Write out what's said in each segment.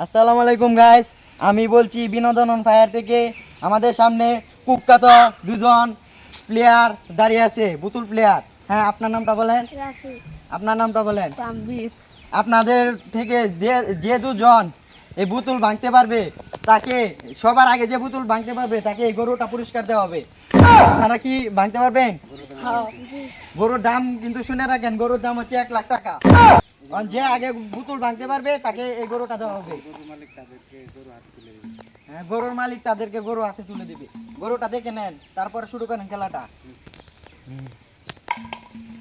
আসসালামু আলাইকুম গাইস, আমি বলছি বিনোদন অন ফায়ার থেকে। আমাদের সামনে কুখ্যাত দুজন প্লেয়ার দাঁড়িয়ে আছে, বুতুল প্লেয়ার। হ্যাঁ, আপনার নামটা বলেন। রাফি, আপনার নামটা বলেন। তানভীর। আপনাদের থেকে যে যে দুজন এই বুতুল ভাঙতে পারবে, তাকে সবার আগে যে বুতুল ভাঙতে পারবে তাকে এই গরুটা পুরস্কার দেওয়া হবে। আপনারা কি ভাঙতে পারবেন? হ্যাঁ, জি। গরুর দাম কিন্তু শুনে রাখেন, গরুর দাম হচ্ছে 1,00,000 টাকা। আর যে আগে বুতুল ভাঙতে পারবে তাকে এই গরুটা দেওয়া হবে। হ্যাঁ, গরুর মালিক তাদেরকে গরু হাতে তুলে দিবে। গরুটা দেখে নেন, তারপরে শুরু করেন খেলাটা।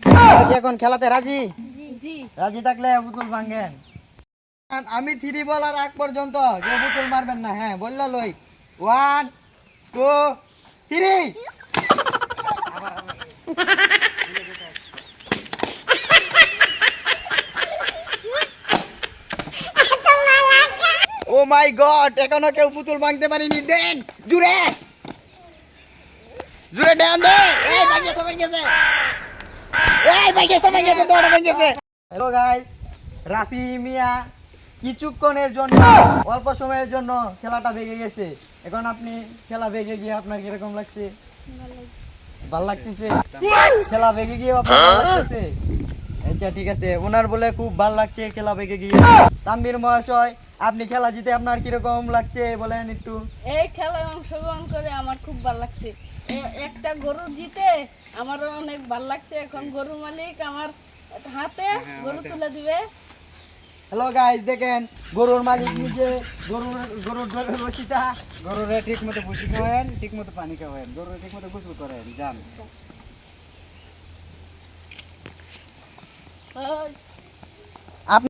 আপনারা কি এখন খেলাতে রাজি? জি। রাজি থাকলে বুতুল ভাঙেন। আর আমি থ্রি বলার আগ পর্যন্ত কেউ বুতুল মারবেন না। হ্যাঁ, বললো লই। 1 2 3। ও মাই গড, এখনো কেউ পুতুল ভাঙতে পারেনি। দেন জুড়ে জুড়ে দেন দে। এই ভাঙেছে ভাঙেছে, এই ভাঙেছে ভাঙেছে, দৌড়ে ভাঙেছে। হ্যালো গাইস, রাফি মিয়া কিছুক্ষণের জন্য, অল্প সময়ের জন্য খেলাটা ভেঙে গেছে। এখন আপনি খেলা ভেঙে গিয়ে আপনার কিরকম লাগছে? ভাল লাগতেছে? খেলা ভেঙে গিয়ে আপনার ভালো লাগতেছে? আচ্ছা, ঠিক আছে। ওনার বলে খুব ভালো লাগছে খেলা ভেঙে গিয়ে। তানভীর মহাশয়, আপনি খেলা জিতে আপনার কিরকম লাগছে বলেন একটু। এই খেলায় অংশগ্রহণ করে আমার খুব ভালো লাগছে। একটা গরু জিতে আমারও অনেক ভালো লাগছে। এখন গরু মালিক আমার হাতে গরু তুলে দিবে। হ্যালো গাইস, দেখেন গরুর মালিক নিজে গরুর রশিটা। গরুরে ঠিক মতো ভুসি খাওয়ান, ঠিক মতো পানি খাওয়ান, গরুরে ঠিক মতো গোসল করেন, যান। ওই। আপনি